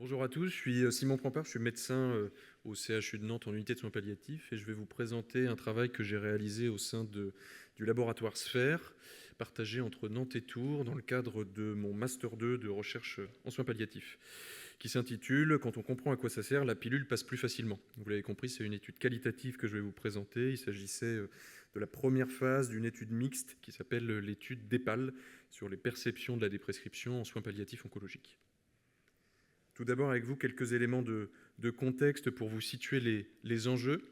Bonjour à tous, je suis Simon Prampart, je suis médecin au CHU de Nantes en unité de soins palliatifs et je vais vous présenter un travail que j'ai réalisé au sein du laboratoire Sphère, partagé entre Nantes et Tours dans le cadre de mon Master 2 de recherche en soins palliatifs, qui s'intitule « Quand on comprend à quoi ça sert, la pilule passe plus facilement ». Vous l'avez compris, c'est une étude qualitative que je vais vous présenter. Il s'agissait de la première phase d'une étude mixte qui s'appelle l'étude DEPAL sur les perceptions de la déprescription en soins palliatifs oncologiques. Tout d'abord, avec vous, quelques éléments de contexte pour vous situer les enjeux,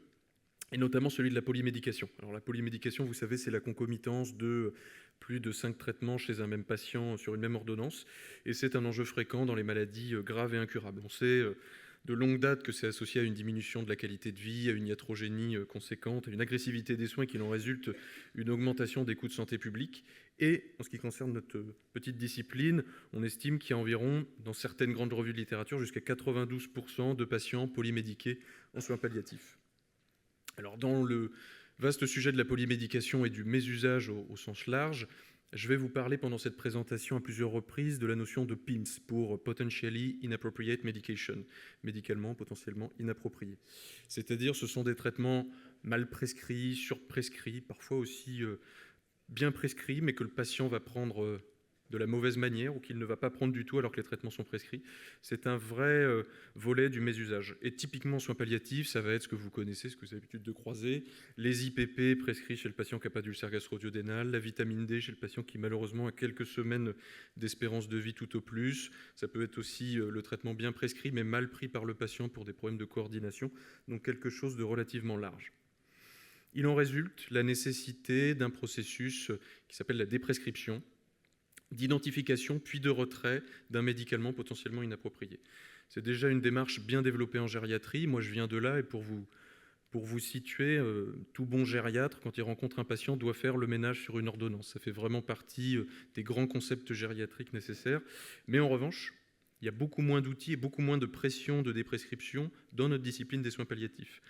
et notamment celui de la polymédication. Alors, la polymédication, vous savez, c'est la concomitance de plus de 5 traitements chez un même patient sur une même ordonnance, et c'est un enjeu fréquent dans les maladies graves et incurables. On sait de longue date que c'est associé à une diminution de la qualité de vie, à une iatrogénie conséquente, à une agressivité des soins qui en résulte une augmentation des coûts de santé publique. Et en ce qui concerne notre petite discipline, on estime qu'il y a environ, dans certaines grandes revues de littérature, jusqu'à 92% de patients polymédiqués en soins palliatifs. Alors, dans le vaste sujet de la polymédication et du mésusage au sens large, je vais vous parler pendant cette présentation à plusieurs reprises de la notion de PIMS pour Potentially Inappropriate Medication, médicalement potentiellement inapproprié. C'est-à-dire ce sont des traitements mal prescrits, surprescrits, parfois aussi bien prescrits, mais que le patient va prendre de la mauvaise manière ou qu'il ne va pas prendre du tout alors que les traitements sont prescrits. C'est un vrai volet du mésusage. Et typiquement en soins palliatifs, ça va être ce que vous connaissez, ce que vous avez l'habitude de croiser, les IPP prescrits chez le patient qui n'a pas d'ulcère gastro-duodénal, la vitamine D chez le patient qui malheureusement a quelques semaines d'espérance de vie tout au plus. Ça peut être aussi le traitement bien prescrit mais mal pris par le patient pour des problèmes de coordination, donc quelque chose de relativement large. Il en résulte la nécessité d'un processus qui s'appelle la déprescription, d'identification puis de retrait d'un médicament potentiellement inapproprié. C'est déjà une démarche bien développée en gériatrie. Moi, je viens de là et pour vous situer, tout bon gériatre, quand il rencontre un patient, doit faire le ménage sur une ordonnance. Ça fait vraiment partie des grands concepts gériatriques nécessaires. Mais en revanche, il y a beaucoup moins d'outils et beaucoup moins de pression de déprescription dans notre discipline des soins palliatifs.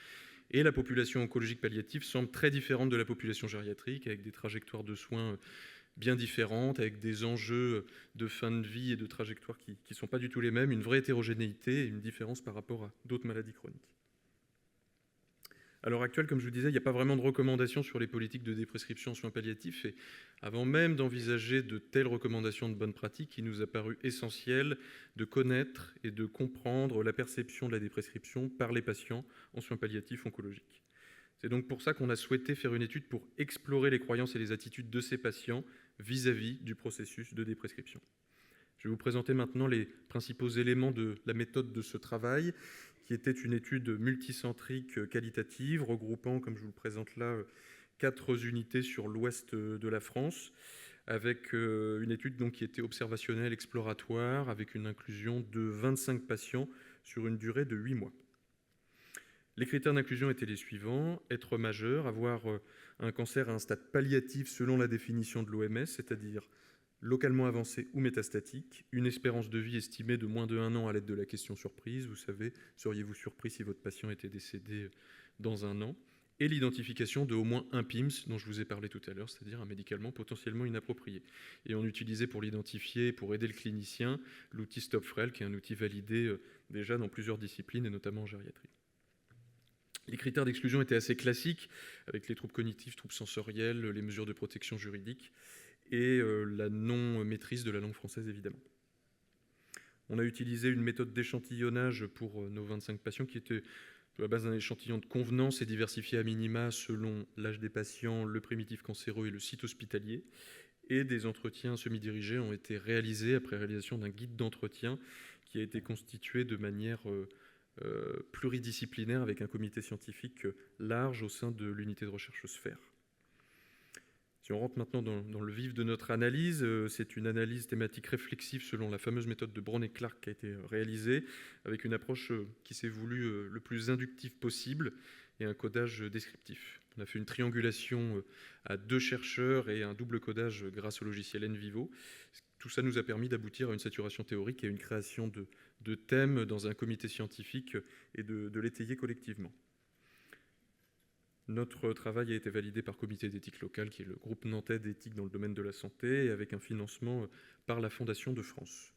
Et la population oncologique palliative semble très différente de la population gériatrique, avec des trajectoires de soins bien différentes, avec des enjeux de fin de vie et de trajectoires qui ne sont pas du tout les mêmes, une vraie hétérogénéité et une différence par rapport à d'autres maladies chroniques. À l'heure actuelle, comme je vous disais, il n'y a pas vraiment de recommandations sur les politiques de déprescription en soins palliatifs. Et avant même d'envisager de telles recommandations de bonne pratique, il nous a paru essentiel de connaître et de comprendre la perception de la déprescription par les patients en soins palliatifs oncologiques. C'est donc pour ça qu'on a souhaité faire une étude pour explorer les croyances et les attitudes de ces patients vis-à-vis du processus de déprescription. Je vais vous présenter maintenant les principaux éléments de la méthode de ce travail, qui était une étude multicentrique qualitative, regroupant, comme je vous le présente là, 4 unités sur l'ouest de la France, avec une étude donc, qui était observationnelle, exploratoire, avec une inclusion de 25 patients sur une durée de 8 mois. Les critères d'inclusion étaient les suivants: être majeur, avoir un cancer à un stade palliatif selon la définition de l'OMS, c'est-à-dire localement avancé ou métastatique, une espérance de vie estimée de moins de 1 an à l'aide de la question surprise. Vous savez, seriez-vous surpris si votre patient était décédé dans 1 an? Et l'identification de au moins un PIMS dont je vous ai parlé tout à l'heure, c'est-à-dire un médicament potentiellement inapproprié. Et on utilisait pour l'identifier, pour aider le clinicien, l'outil StopFrel, qui est un outil validé déjà dans plusieurs disciplines et notamment en gériatrie. Les critères d'exclusion étaient assez classiques, avec les troubles cognitifs, troubles sensoriels, les mesures de protection juridique et la non-maîtrise de la langue française, évidemment. On a utilisé une méthode d'échantillonnage pour nos 25 patients qui était à la base d'un échantillon de convenance et diversifié à minima selon l'âge des patients, le primitif cancéreux et le site hospitalier. Et des entretiens semi-dirigés ont été réalisés après réalisation d'un guide d'entretien qui a été constitué de manière pluridisciplinaire avec un comité scientifique large au sein de l'unité de recherche Sphère. Si on rentre maintenant dans le vif de notre analyse, c'est une analyse thématique réflexive selon la fameuse méthode de Brown et Clark qui a été réalisée, avec une approche qui s'est voulue le plus inductive possible et un codage descriptif. On a fait une triangulation à 2 chercheurs et un double codage grâce au logiciel NVivo. Tout ça nous a permis d'aboutir à une saturation théorique et à une création de thèmes dans un comité scientifique et de l'étayer collectivement. Notre travail a été validé par Comité d'éthique locale, qui est le groupe nantais d'éthique dans le domaine de la santé, et avec un financement par la Fondation de France.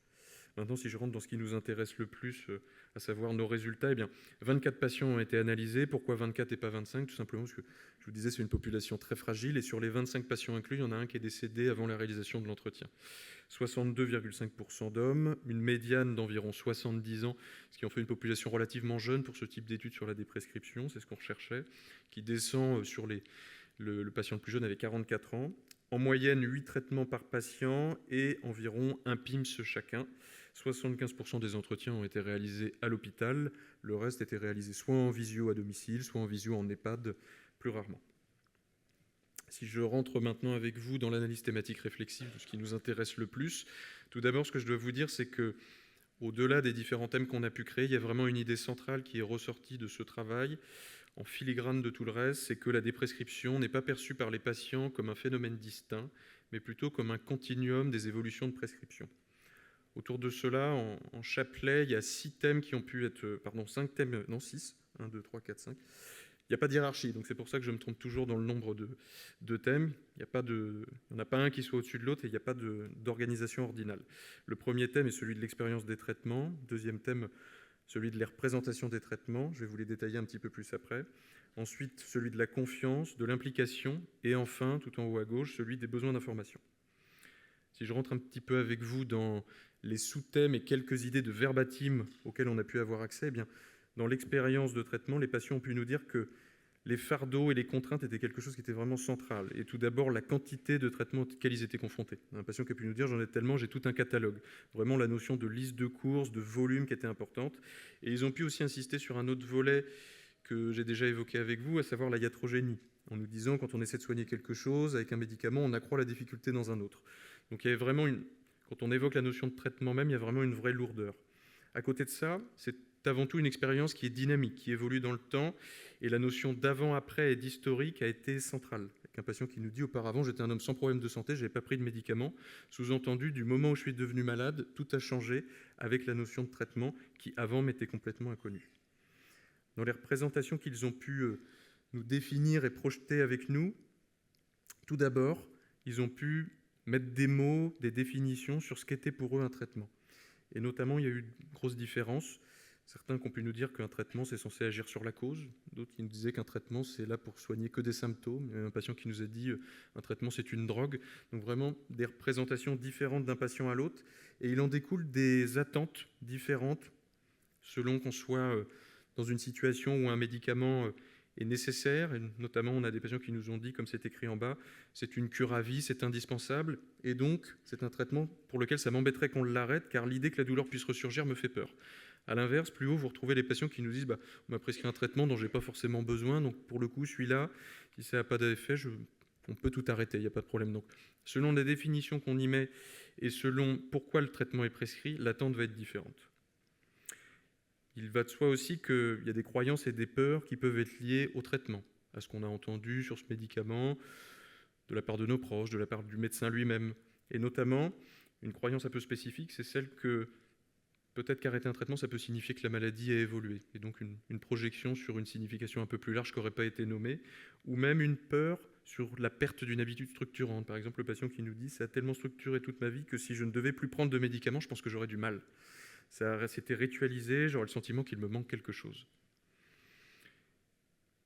Maintenant, si je rentre dans ce qui nous intéresse le plus, à savoir nos résultats, eh bien, 24 patients ont été analysés. Pourquoi 24 et pas 25? Tout simplement parce que, je vous disais, c'est une population très fragile, et sur les 25 patients inclus, il y en a un qui est décédé avant la réalisation de l'entretien. 62,5% d'hommes, une médiane d'environ 70 ans, ce qui en fait une population relativement jeune pour ce type d'études sur la déprescription, c'est ce qu'on recherchait, qui descend sur le patient le plus jeune avait 44 ans. En moyenne, 8 traitements par patient et environ 1 PIMS chacun. 75% des entretiens ont été réalisés à l'hôpital. Le reste était réalisé soit en visio à domicile, soit en visio en EHPAD, plus rarement. Si je rentre maintenant avec vous dans l'analyse thématique réflexive de ce qui nous intéresse le plus, tout d'abord, ce que je dois vous dire, c'est que au-delà des différents thèmes qu'on a pu créer, il y a vraiment une idée centrale qui est ressortie de ce travail, en filigrane de tout le reste, c'est que la déprescription n'est pas perçue par les patients comme un phénomène distinct, mais plutôt comme un continuum des évolutions de prescription. Autour de cela, en chapelet, il y a 6 thèmes qui ont pu être... Pardon, 5 thèmes... Non, 6. 1, 2, 3, 4, 5. Il n'y a pas de hiérarchie, donc c'est pour ça que je me trompe toujours dans le nombre de thèmes. Il n'y en a pas un qui soit au-dessus de l'autre et il n'y a pas d'organisation ordinale. Le premier thème est celui de l'expérience des traitements. Deuxième thème, celui de les représentations des traitements. Je vais vous les détailler un petit peu plus après. Ensuite, celui de la confiance, de l'implication. Et enfin, tout en haut à gauche, celui des besoins d'information. Si je rentre un petit peu avec vous dans les sous-thèmes et quelques idées de verbatim auxquels on a pu avoir accès, eh bien, dans l'expérience de traitement, les patients ont pu nous dire que les fardeaux et les contraintes étaient quelque chose qui était vraiment central. Et tout d'abord, la quantité de traitements auxquels ils étaient confrontés. Un patient qui a pu nous dire « j'en ai tellement, j'ai tout un catalogue ». Vraiment la notion de liste de courses, de volume qui était importante. Et ils ont pu aussi insister sur un autre volet que j'ai déjà évoqué avec vous, à savoir la iatrogénie, en nous disant quand on essaie de soigner quelque chose avec un médicament, on accroît la difficulté dans un autre. Donc il y avait vraiment quand on évoque la notion de traitement même, il y a vraiment une vraie lourdeur. À côté de ça, c'est avant tout une expérience qui est dynamique, qui évolue dans le temps, et la notion d'avant-après et d'historique a été centrale. Avec un patient qui nous dit auparavant, j'étais un homme sans problème de santé, je n'avais pas pris de médicaments. Sous-entendu, du moment où je suis devenu malade, tout a changé avec la notion de traitement qui avant m'était complètement inconnue. Dans les représentations qu'ils ont pu nous définir et projeter avec nous, tout d'abord, ils ont pu mettre des mots, des définitions sur ce qu'était pour eux un traitement. Et notamment, il y a eu une grosse différence. Certains qui ont pu nous dire qu'un traitement, c'est censé agir sur la cause. D'autres qui nous disaient qu'un traitement, c'est là pour soigner que des symptômes. Il y a un patient qui nous a dit un traitement, c'est une drogue. Donc vraiment, des représentations différentes d'un patient à l'autre. Et il en découle des attentes différentes selon qu'on soit dans une situation où un médicament est nécessaire. Et notamment, on a des patients qui nous ont dit, comme c'est écrit en bas, c'est une cure à vie, c'est indispensable. Et donc, c'est un traitement pour lequel ça m'embêterait qu'on l'arrête, car l'idée que la douleur puisse ressurgir me fait peur. A l'inverse, plus haut, vous retrouvez les patients qui nous disent on m'a prescrit un traitement dont je n'ai pas forcément besoin, donc pour le coup, celui-là, si ça n'a pas d'effet, on peut tout arrêter, il n'y a pas de problème. Donc, selon la définition qu'on y met et selon pourquoi le traitement est prescrit, l'attente va être différente. Il va de soi aussi qu'il y a des croyances et des peurs qui peuvent être liées au traitement, à ce qu'on a entendu sur ce médicament, de la part de nos proches, de la part du médecin lui-même. Et notamment, une croyance un peu spécifique, c'est celle que peut-être qu'arrêter un traitement, ça peut signifier que la maladie a évolué. Et donc une projection sur une signification un peu plus large qui n'aurait pas été nommée, ou même une peur sur la perte d'une habitude structurante. Par exemple, le patient qui nous dit « ça a tellement structuré toute ma vie que si je ne devais plus prendre de médicaments, je pense que j'aurais du mal. Ça s'était ritualisé, j'aurais le sentiment qu'il me manque quelque chose. »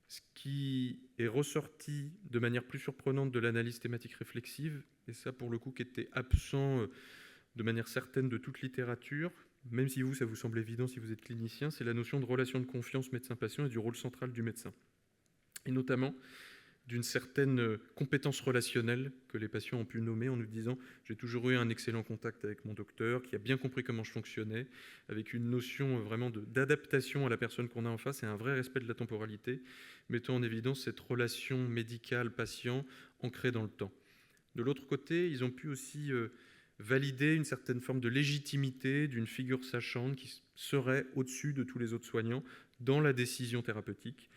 Ce qui est ressorti de manière plus surprenante de l'analyse thématique réflexive, et ça pour le coup qui était absent de manière certaine de toute littérature, même si ça vous semble évident si vous êtes clinicien, c'est la notion de relation de confiance médecin-patient et du rôle central du médecin. Et notamment d'une certaine compétence relationnelle que les patients ont pu nommer en nous disant « j'ai toujours eu un excellent contact avec mon docteur, qui a bien compris comment je fonctionnais, avec une notion vraiment d'adaptation à la personne qu'on a en face et un vrai respect de la temporalité, mettant en évidence cette relation médicale-patient ancrée dans le temps. » De l'autre côté, ils ont pu aussi valider une certaine forme de légitimité d'une figure sachante qui serait au-dessus de tous les autres soignants dans la décision thérapeutique,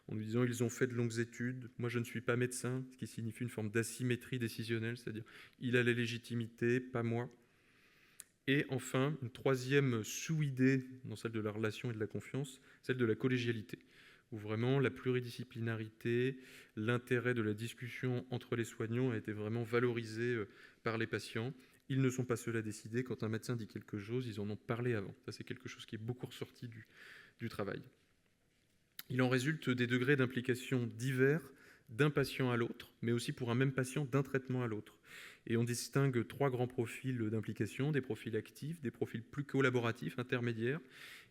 en nous disant ils ont fait de longues études, moi je ne suis pas médecin, ce qui signifie une forme d'asymétrie décisionnelle, c'est-à-dire il a la légitimité, pas moi. Et enfin, une troisième sous-idée dans celle de la relation et de la confiance, celle de la collégialité, où vraiment la pluridisciplinarité, l'intérêt de la discussion entre les soignants a été vraiment valorisé par les patients, Ils ne sont pas seuls à décider. Quand un médecin dit quelque chose, ils en ont parlé avant. Ça, c'est quelque chose qui est beaucoup ressorti du travail. Il en résulte des degrés d'implication divers d'un patient à l'autre, mais aussi pour un même patient d'un traitement à l'autre. Et on distingue 3 grands profils d'implication, des profils actifs, des profils plus collaboratifs, intermédiaires,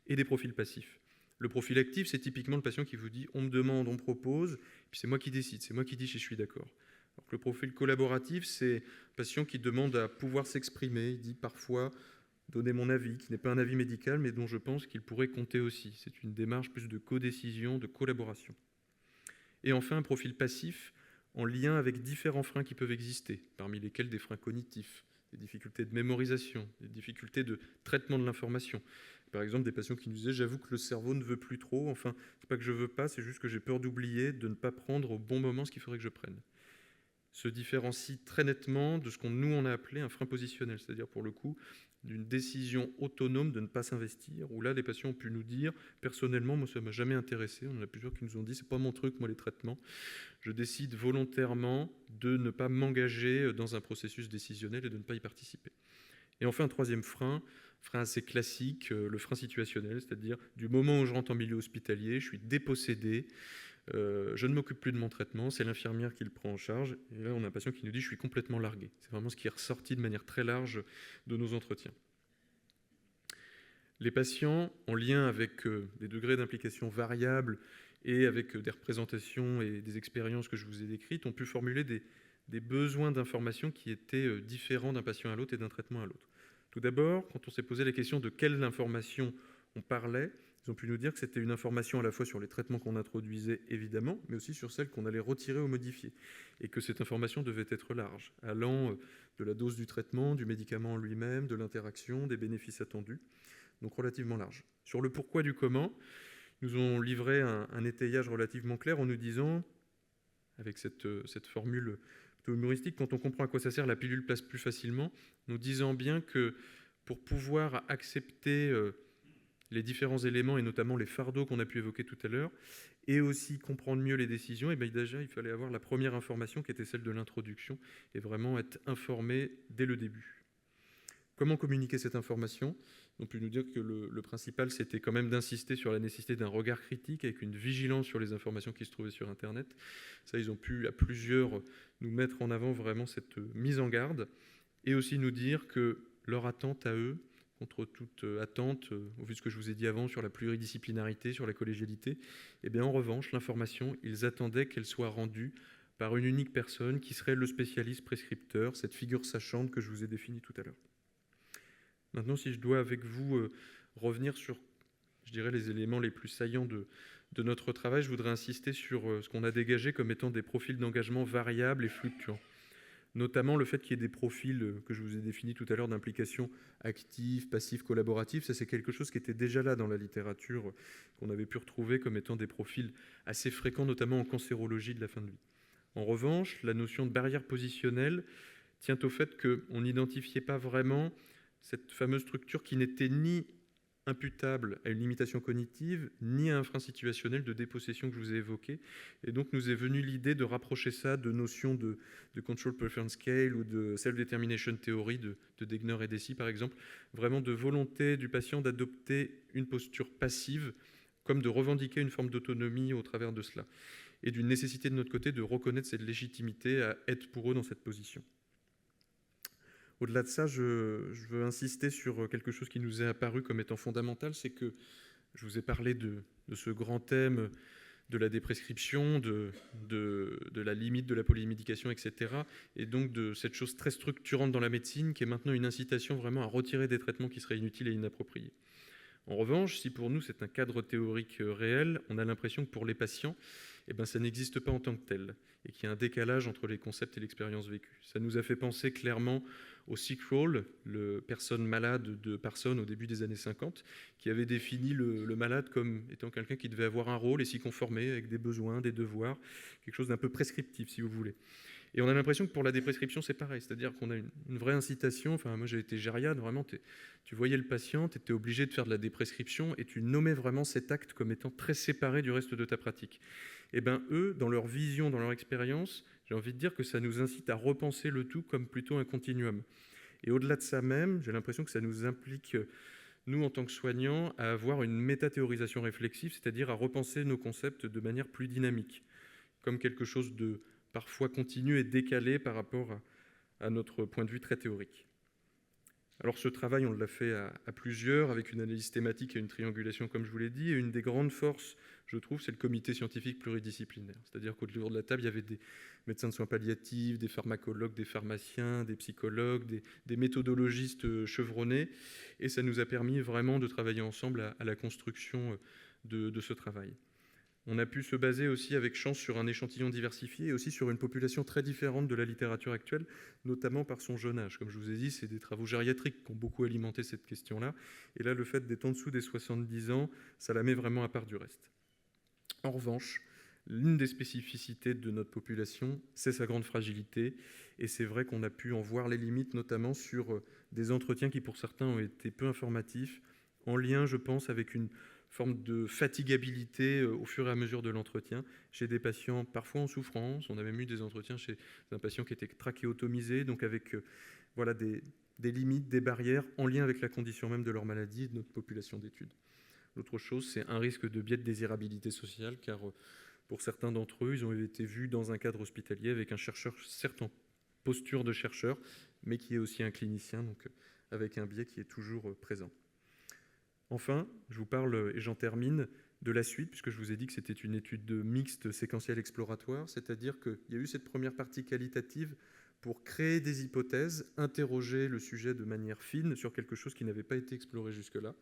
et des profils passifs. Le profil actif, c'est typiquement le patient qui vous dit « on me demande, on me propose, puis c'est moi qui décide, c'est moi qui dis si je suis d'accord ». Alors que le profil collaboratif, c'est un patient qui demande à pouvoir s'exprimer, il dit parfois donner mon avis, qui n'est pas un avis médical, mais dont je pense qu'il pourrait compter aussi. C'est une démarche plus de codécision, de collaboration. Et enfin, un profil passif en lien avec différents freins qui peuvent exister, parmi lesquels des freins cognitifs, des difficultés de mémorisation, des difficultés de traitement de l'information. Par exemple, des patients qui nous disaient « j'avoue que le cerveau ne veut plus trop, enfin, c'est pas que je veux pas, c'est juste que j'ai peur d'oublier, de ne pas prendre au bon moment ce qu'il faudrait que je prenne ». Se différencie très nettement de ce qu'on nous on a appelé un frein positionnel, c'est-à-dire pour le coup d'une décision autonome de ne pas s'investir, où là les patients ont pu nous dire personnellement, moi ça m'a jamais intéressé, on en a plusieurs qui nous ont dit c'est pas mon truc moi les traitements, je décide volontairement de ne pas m'engager dans un processus décisionnel et de ne pas y participer. Et enfin un troisième frein assez classique, le frein situationnel, c'est-à-dire du moment où je rentre en milieu hospitalier, je suis dépossédé, je ne m'occupe plus de mon traitement, c'est l'infirmière qui le prend en charge. Et là, on a un patient qui nous dit « je suis complètement largué ». C'est vraiment ce qui est ressorti de manière très large de nos entretiens. Les patients, en lien avec des degrés d'implication variables et avec des représentations et des expériences que je vous ai décrites, ont pu formuler des besoins d'information qui étaient différents d'un patient à l'autre et d'un traitement à l'autre. Tout d'abord, quand on s'est posé la question de quelle information on parlait, ils ont pu nous dire que c'était une information à la fois sur les traitements qu'on introduisait, évidemment, mais aussi sur celles qu'on allait retirer ou modifier. Et que cette information devait être large, allant de la dose du traitement, du médicament en lui-même, de l'interaction, des bénéfices attendus. Donc relativement large. Sur le pourquoi du comment, ils nous ont livré un étayage relativement clair en nous disant, avec cette formule plutôt humoristique, quand on comprend à quoi ça sert, la pilule passe plus facilement, nous disant bien que pour pouvoir accepter les différents éléments et notamment les fardeaux qu'on a pu évoquer tout à l'heure, et aussi comprendre mieux les décisions, et bien déjà il fallait avoir la première information qui était celle de l'introduction et vraiment être informé dès le début. Comment communiquer cette information ? On peut nous dire que le principal, c'était quand même d'insister sur la nécessité d'un regard critique avec une vigilance sur les informations qui se trouvaient sur Internet. Ça, ils ont pu à plusieurs nous mettre en avant vraiment cette mise en garde et aussi nous dire que leur attente à eux, contre toute attente, au vu de ce que je vous ai dit avant sur la pluridisciplinarité, sur la collégialité, eh bien en revanche, l'information, ils attendaient qu'elle soit rendue par une unique personne qui serait le spécialiste prescripteur, cette figure sachante que je vous ai définie tout à l'heure. Maintenant, si je dois avec vous revenir sur, je dirais, les éléments les plus saillants de notre travail, je voudrais insister sur ce qu'on a dégagé comme étant des profils d'engagement variables et fluctuants. Notamment le fait qu'il y ait des profils que je vous ai définis tout à l'heure d'implication active, passive, collaborative. Ça, c'est quelque chose qui était déjà là dans la littérature, qu'on avait pu retrouver comme étant des profils assez fréquents, notamment en cancérologie de la fin de vie. En revanche, la notion de barrière positionnelle tient au fait qu'on n'identifiait pas vraiment cette fameuse structure qui n'était ni imputable à une limitation cognitive, ni à un frein situationnel de dépossession que je vous ai évoqué. Et donc, nous est venue l'idée de rapprocher ça de notions de Control Preference Scale ou de Self-Determination Theory de Degner et Deci, par exemple, vraiment de volonté du patient d'adopter une posture passive, comme de revendiquer une forme d'autonomie au travers de cela, et d'une nécessité de notre côté de reconnaître cette légitimité à être pour eux dans cette position. Au-delà de ça, je veux insister sur quelque chose qui nous est apparu comme étant fondamental, c'est que je vous ai parlé de ce grand thème de la déprescription, de la limite de la polymédication, etc. Et donc de cette chose très structurante dans la médecine qui est maintenant une incitation vraiment à retirer des traitements qui seraient inutiles et inappropriés. En revanche, si pour nous c'est un cadre théorique réel, on a l'impression que pour les patients, eh ben, ça n'existe pas en tant que tel et qu'il y a un décalage entre les concepts et l'expérience vécue. Ça nous a fait penser clairement au sick role, le personne malade de Parson au début des années 50, qui avait défini le malade comme étant quelqu'un qui devait avoir un rôle et s'y conformer avec des besoins, des devoirs, quelque chose d'un peu prescriptif si vous voulez. Et on a l'impression que pour la déprescription, c'est pareil, c'est-à-dire qu'on a une vraie incitation. Enfin, moi j'ai été gériade, vraiment, tu voyais le patient, tu étais obligé de faire de la déprescription et tu nommais vraiment cet acte comme étant très séparé du reste de ta pratique. Et bien eux, dans leur vision, dans leur expérience, j'ai envie de dire que ça nous incite à repenser le tout comme plutôt un continuum. Et au-delà de ça même, j'ai l'impression que ça nous implique, nous, en tant que soignants, à avoir une métathéorisation réflexive, c'est-à-dire à repenser nos concepts de manière plus dynamique, comme quelque chose de parfois continu et décalé par rapport à notre point de vue très théorique. Alors ce travail, on l'a fait à plusieurs, avec une analyse thématique et une triangulation, comme je vous l'ai dit, et une des grandes forces, je trouve, c'est le comité scientifique pluridisciplinaire. C'est-à-dire qu'au-delà de la table, il y avait des médecins de soins palliatifs, des pharmacologues, des pharmaciens, des psychologues, des méthodologistes chevronnés, et ça nous a permis vraiment de travailler ensemble à la construction de ce travail. On a pu se baser aussi avec chance sur un échantillon diversifié et aussi sur une population très différente de la littérature actuelle, notamment par son jeune âge. Comme je vous ai dit, c'est des travaux gériatriques qui ont beaucoup alimenté cette question-là. Et là, le fait d'être en dessous des 70 ans, ça la met vraiment à part du reste. En revanche, l'une des spécificités de notre population, c'est sa grande fragilité. Et c'est vrai qu'on a pu en voir les limites, notamment sur des entretiens qui, pour certains, ont été peu informatifs, en lien, je pense, avec une forme de fatigabilité au fur et à mesure de l'entretien chez des patients parfois en souffrance. On a même eu des entretiens chez un patient qui était trachéotomisé, donc avec voilà, des limites, des barrières en lien avec la condition même de leur maladie et de notre population d'études. L'autre chose, c'est un risque de biais de désirabilité sociale, car pour certains d'entre eux, ils ont été vus dans un cadre hospitalier avec un chercheur, certes en posture de chercheur, mais qui est aussi un clinicien, donc avec un biais qui est toujours présent. Enfin, je vous parle, et j'en termine, de la suite, puisque je vous ai dit que c'était une étude mixte séquentielle exploratoire, c'est-à-dire qu'il y a eu cette première partie qualitative pour créer des hypothèses, interroger le sujet de manière fine sur quelque chose qui n'avait pas été exploré jusque-là,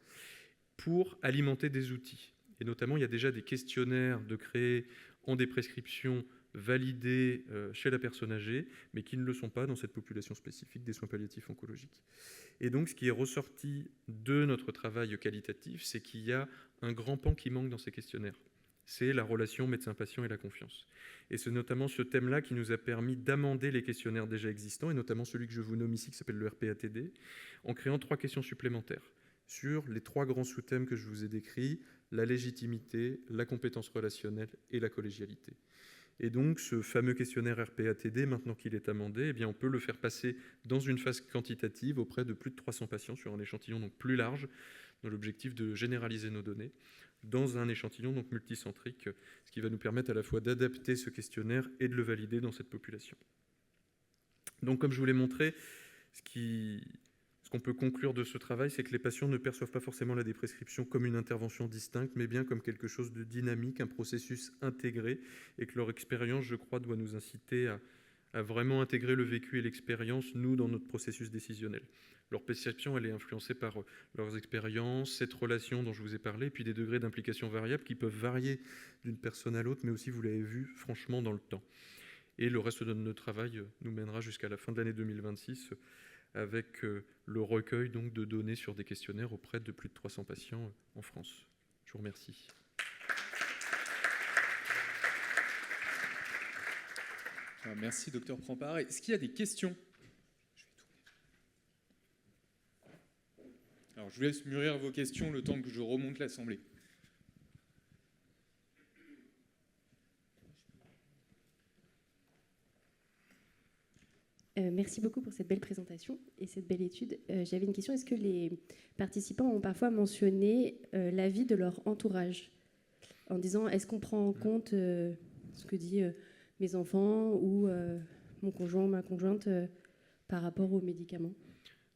pour alimenter des outils. Et notamment, il y a déjà des questionnaires de créer en des prescriptions validées chez la personne âgée, mais qui ne le sont pas dans cette population spécifique des soins palliatifs oncologiques. Et donc, ce qui est ressorti de notre travail qualitatif, c'est qu'il y a un grand pan qui manque dans ces questionnaires. C'est la relation médecin-patient et la confiance. Et c'est notamment ce thème-là qui nous a permis d'amender les questionnaires déjà existants, et notamment celui que je vous nomme ici, qui s'appelle le RPATD, en créant 3 questions supplémentaires sur les 3 grands sous-thèmes que je vous ai décrits, la légitimité, la compétence relationnelle et la collégialité. Et donc, ce fameux questionnaire RPATD, maintenant qu'il est amendé, eh bien, on peut le faire passer dans une phase quantitative auprès de plus de 300 patients sur un échantillon donc plus large, dans l'objectif de généraliser nos données, dans un échantillon donc multicentrique, ce qui va nous permettre à la fois d'adapter ce questionnaire et de le valider dans cette population. Donc, comme je vous l'ai montré, ce qu'on peut conclure de ce travail, c'est que les patients ne perçoivent pas forcément la déprescription comme une intervention distincte, mais bien comme quelque chose de dynamique, un processus intégré, et que leur expérience, je crois, doit nous inciter à vraiment intégrer le vécu et l'expérience, nous, dans notre processus décisionnel. Leur perception, elle est influencée par leurs expériences, cette relation dont je vous ai parlé, puis des degrés d'implication variables qui peuvent varier d'une personne à l'autre, mais aussi, vous l'avez vu, franchement, dans le temps. Et le reste de notre travail nous mènera jusqu'à la fin de l'année 2026, avec le recueil donc, de données sur des questionnaires auprès de plus de 300 patients en France. Je vous remercie. Merci, docteur Prampart. Est-ce qu'il y a des questions ? Alors, je vous laisse mûrir vos questions le temps que je remonte l'Assemblée. Merci beaucoup pour cette belle présentation et cette belle étude. J'avais une question. Est-ce que les participants ont parfois mentionné l'avis de leur entourage en disant est-ce qu'on prend en compte ce que disent mes enfants ou mon conjoint ou ma conjointe par rapport aux médicaments ?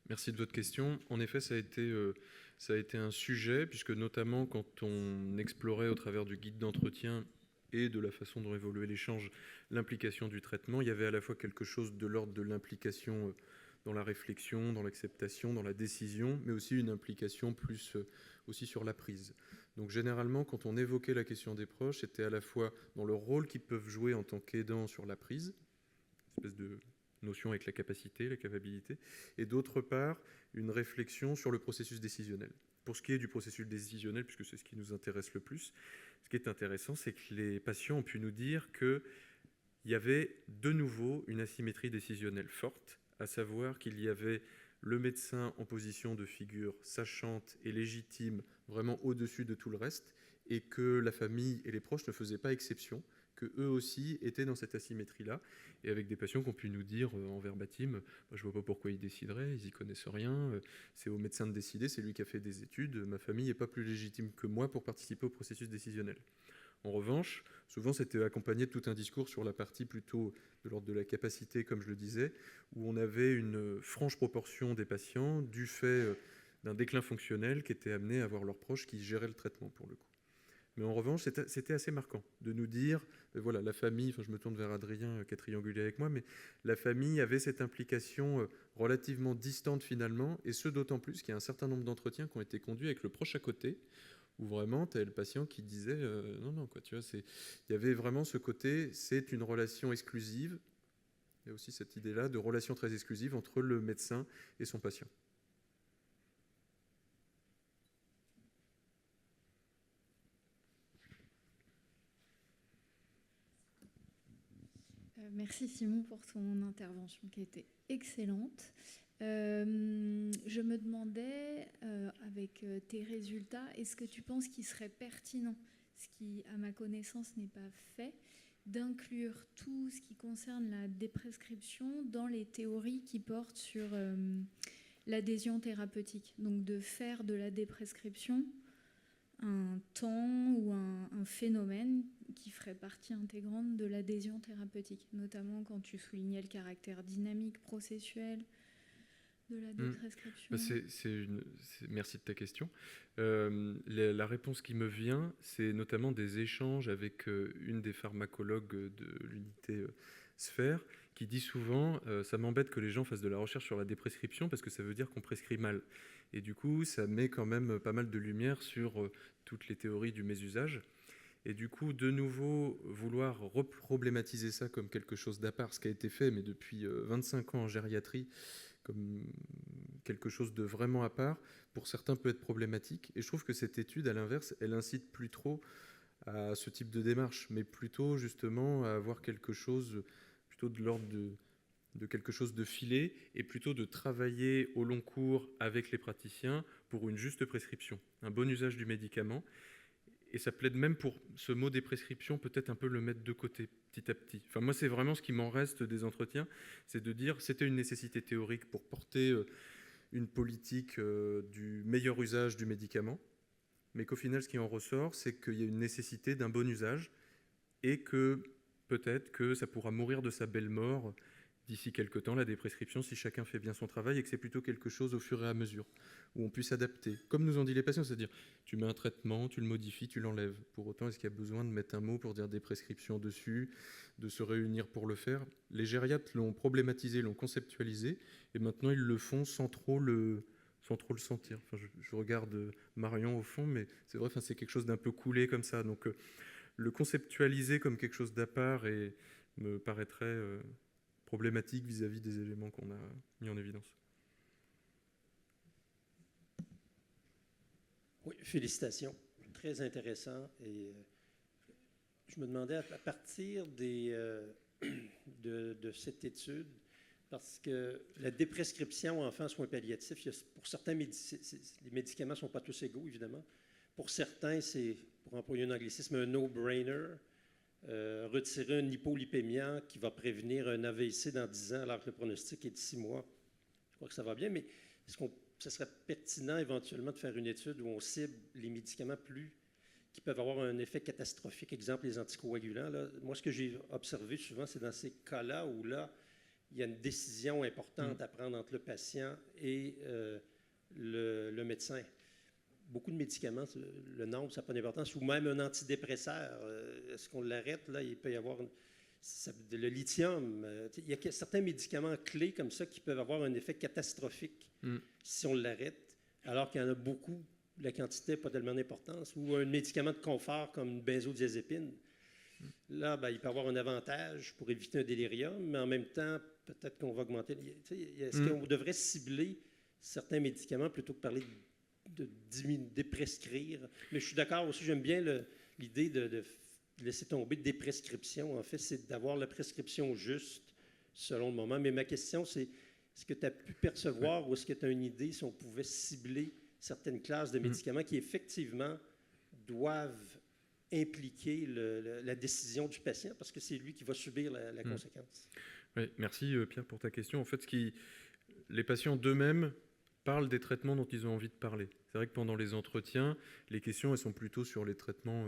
Merci de votre question. En effet, ça a été un sujet, puisque notamment quand on explorait au travers du guide d'entretien et de la façon dont évoluait l'échange, l'implication du traitement, il y avait à la fois quelque chose de l'ordre de l'implication dans la réflexion, dans l'acceptation, dans la décision, mais aussi une implication plus aussi sur la prise. Donc généralement, quand on évoquait la question des proches, c'était à la fois dans le rôle qu'ils peuvent jouer en tant qu'aidants sur la prise, une espèce de notion avec la capacité, la capacité, et d'autre part, une réflexion sur le processus décisionnel. Pour ce qui est du processus décisionnel, puisque c'est ce qui nous intéresse le plus, ce qui est intéressant, c'est que les patients ont pu nous dire qu'il y avait de nouveau une asymétrie décisionnelle forte, à savoir qu'il y avait le médecin en position de figure sachante et légitime, vraiment au-dessus de tout le reste, et que la famille et les proches ne faisaient pas exception, que eux aussi étaient dans cette asymétrie-là, et avec des patients qui ont pu nous dire en verbatim, je vois pas pourquoi ils décideraient, ils y connaissent rien, c'est au médecin de décider, c'est lui qui a fait des études, ma famille n'est pas plus légitime que moi pour participer au processus décisionnel. En revanche, souvent c'était accompagné de tout un discours sur la partie plutôt de l'ordre de la capacité, comme je le disais, où on avait une franche proportion des patients du fait d'un déclin fonctionnel qui étaient amenés à avoir leurs proches qui géraient le traitement pour le coup. Mais en revanche, c'était assez marquant de nous dire, voilà, la famille, je me tourne vers Adrien qui a triangulé avec moi, mais la famille avait cette implication relativement distante finalement, et ce d'autant plus qu'il y a un certain nombre d'entretiens qui ont été conduits avec le proche à côté, où vraiment, tu as le patient qui disait non, quoi, tu vois, il y avait vraiment ce côté, c'est une relation exclusive, il y a aussi cette idée-là de relation très exclusive entre le médecin et son patient. Merci Simon pour ton intervention qui était excellente. Je me demandais, avec tes résultats, est-ce que tu penses qu'il serait pertinent, ce qui, à ma connaissance, n'est pas fait, d'inclure tout ce qui concerne la déprescription dans les théories qui portent sur l'adhésion thérapeutique. Donc de faire de la déprescription un temps ou un phénomène qui ferait partie intégrante de l'adhésion thérapeutique, notamment quand tu soulignais le caractère dynamique, processuel de la déprescription. Merci de ta question. La réponse qui me vient, c'est notamment des échanges avec une des pharmacologues de l'unité Sphère, qui dit souvent ça m'embête que les gens fassent de la recherche sur la déprescription parce que ça veut dire qu'on prescrit mal. Et du coup, ça met quand même pas mal de lumière sur toutes les théories du mésusage. Et du coup, de nouveau, vouloir reproblématiser ça comme quelque chose d'à part, ce qui a été fait, mais depuis 25 ans en gériatrie, comme quelque chose de vraiment à part, pour certains peut être problématique. Et je trouve que cette étude, à l'inverse, elle incite plus trop à ce type de démarche, mais plutôt justement à avoir quelque chose plutôt de l'ordre de quelque chose de filé, et plutôt de travailler au long cours avec les praticiens pour une juste prescription, un bon usage du médicament. Et ça plaide même pour ce mot des prescriptions, peut-être un peu le mettre de côté petit à petit. Enfin, moi, c'est vraiment ce qui m'en reste des entretiens, c'est de dire c'était une nécessité théorique pour porter une politique du meilleur usage du médicament, mais qu'au final, ce qui en ressort, c'est qu'il y a une nécessité d'un bon usage et que peut-être que ça pourra mourir de sa belle mort d'ici quelque temps, la déprescription, si chacun fait bien son travail et que c'est plutôt quelque chose au fur et à mesure, où on puisse adapter. Comme nous ont dit les patients, c'est-à-dire tu mets un traitement, tu le modifies, tu l'enlèves. Pour autant, est-ce qu'il y a besoin de mettre un mot pour dire déprescription dessus, de se réunir pour le faire? Les gériatres l'ont problématisé, l'ont conceptualisé, et maintenant ils le font sans trop le sentir. Enfin, je regarde Marion au fond, mais c'est vrai, c'est quelque chose d'un peu coulé comme ça. Donc le conceptualiser comme quelque chose d'à part me paraîtrait problématique vis-à-vis des éléments qu'on a mis en évidence. Oui, félicitations. Très intéressant. Et je me demandais à partir de cette étude, parce que la déprescription en soins palliatifs, pour certains, les médicaments ne sont pas tous égaux, évidemment. Pour certains, c'est, pour employer un anglicisme, un no-brainer. Retirer un hypolipémiant qui va prévenir un AVC dans 10 ans alors que le pronostic est de 6 mois. Je crois que ça va bien, mais est-ce que ce serait pertinent éventuellement de faire une étude où on cible les médicaments qui peuvent avoir un effet catastrophique, exemple les anticoagulants? Là. Moi, ce que j'ai observé souvent, c'est dans ces cas-là où là, il y a une décision importante à prendre entre le patient et le médecin. Beaucoup de médicaments, le nombre, ça n'a pas d'importance, ou même un antidépresseur. Est-ce qu'on l'arrête? Là, il peut y avoir le lithium. Il y a certains médicaments clés comme ça qui peuvent avoir un effet catastrophique si on l'arrête, alors qu'il y en a beaucoup, la quantité n'a pas tellement d'importance. Ou un médicament de confort comme une benzodiazépine. Là, il peut avoir un avantage pour éviter un délirium, mais en même temps, peut-être qu'on va augmenter. Est-ce qu'on devrait cibler certains médicaments plutôt que parler de déprescrire? Mais je suis d'accord aussi, j'aime bien l'idée de laisser tomber des prescriptions. En fait, c'est d'avoir la prescription juste selon le moment. Mais ma question, c'est Est-ce que tu as pu percevoir ou est-ce que tu as une idée si on pouvait cibler certaines classes de médicaments qui effectivement doivent impliquer la décision du patient parce que c'est lui qui va subir la conséquence? Oui, merci Pierre pour ta question. En fait, les patients d'eux-mêmes parlent des traitements dont ils ont envie de parler. C'est vrai que pendant les entretiens, les questions elles sont plutôt sur les traitements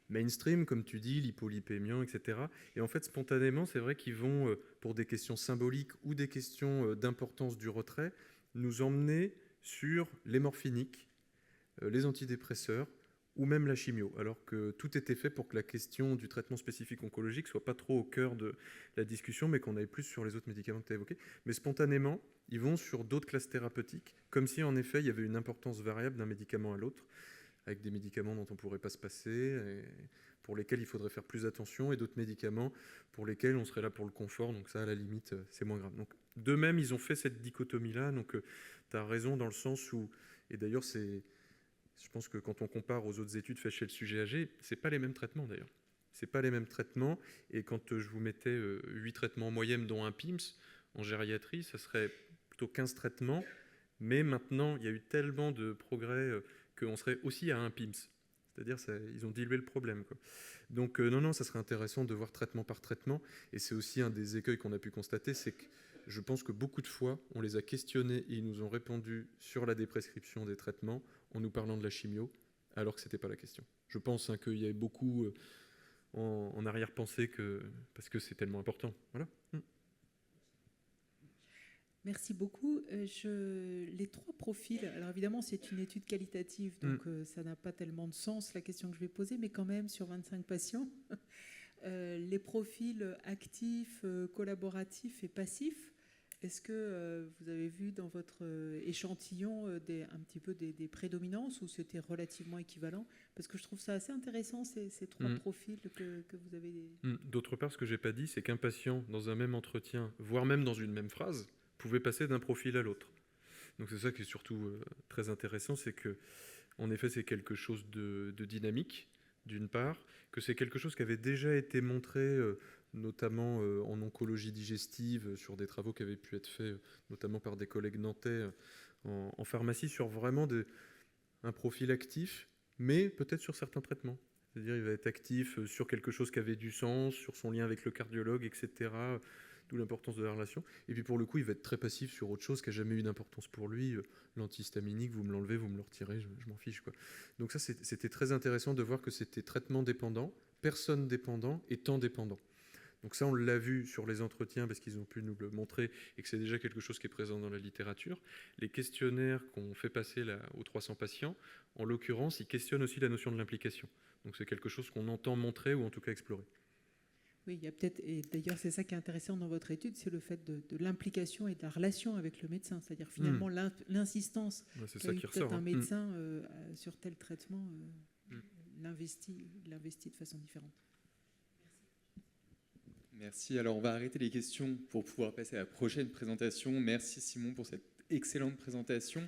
mainstream, comme tu dis, l'hypolipémiant, etc. Et en fait, spontanément, c'est vrai qu'ils vont, pour des questions symboliques ou des questions d'importance du retrait, nous emmener sur les morphiniques, les antidépresseurs ou même la chimio, alors que tout était fait pour que la question du traitement spécifique oncologique soit pas trop au cœur de la discussion, mais qu'on aille plus sur les autres médicaments que tu as évoqués. Mais spontanément, ils vont sur d'autres classes thérapeutiques, comme si en effet il y avait une importance variable d'un médicament à l'autre, avec des médicaments dont on ne pourrait pas se passer, et pour lesquels il faudrait faire plus attention, et d'autres médicaments pour lesquels on serait là pour le confort, donc ça, à la limite, c'est moins grave. Donc, d'eux-mêmes, ils ont fait cette dichotomie-là, donc tu as raison dans le sens où, et d'ailleurs, je pense que quand on compare aux autres études faites chez le sujet âgé, ce n'est pas les mêmes traitements, d'ailleurs. Ce n'est pas les mêmes traitements, et quand je vous mettais 8 traitements en moyenne, dont un PIMS, en gériatrie, ça serait plutôt 15 traitements, mais maintenant, il y a eu tellement de progrès qu'on serait aussi à un PIMS. C'est-à-dire ils ont dilué le problème, quoi. Donc non, ça serait intéressant de voir traitement par traitement. Et c'est aussi un des écueils qu'on a pu constater, c'est que je pense que beaucoup de fois, on les a questionnés et ils nous ont répondu sur la déprescription des traitements en nous parlant de la chimio, alors que ce n'était pas la question. Je pense qu'il y avait beaucoup en arrière-pensée parce que c'est tellement important. Voilà. Merci beaucoup. Les 3 profils, alors évidemment c'est une étude qualitative, donc ça n'a pas tellement de sens la question que je vais poser, mais quand même sur 25 patients, les profils actifs, collaboratifs et passifs, est-ce que vous avez vu dans votre échantillon un petit peu des prédominances ou c'était relativement équivalent? Parce que je trouve ça assez intéressant ces 3 profils que vous avez. D'autre part, ce que je n'ai pas dit, c'est qu'un patient dans un même entretien, voire même dans une même phrase, pouvait passer d'un profil à l'autre. Donc c'est ça qui est surtout très intéressant, c'est que en effet c'est quelque chose de dynamique d'une part, que c'est quelque chose qui avait déjà été montré notamment en oncologie digestive sur des travaux qui avaient pu être faits notamment par des collègues nantais en pharmacie sur vraiment un profil actif, mais peut-être sur certains traitements. C'est-à-dire il va être actif sur quelque chose qui avait du sens, sur son lien avec le cardiologue, etc., d'où l'importance de la relation. Et puis pour le coup, il va être très passif sur autre chose qui n'a jamais eu d'importance pour lui. L'antihistaminique, vous me l'enlevez, vous me le retirez, je m'en fiche, quoi. Donc ça, c'était très intéressant de voir que c'était traitement dépendant, personne dépendant et temps dépendant. Donc ça, on l'a vu sur les entretiens parce qu'ils ont pu nous le montrer et que c'est déjà quelque chose qui est présent dans la littérature. Les questionnaires qu'on fait passer aux 300 patients, en l'occurrence, ils questionnent aussi la notion de l'implication. Donc c'est quelque chose qu'on entend montrer ou en tout cas explorer. Oui, il y a peut-être, et d'ailleurs c'est ça qui est intéressant dans votre étude, c'est le fait de l'implication et de la relation avec le médecin, c'est-à-dire finalement l'insistance qu'a eu peut-être un médecin sur tel traitement, l'investit de façon différente. Merci. Alors on va arrêter les questions pour pouvoir passer à la prochaine présentation. Merci Simon pour cette excellente présentation.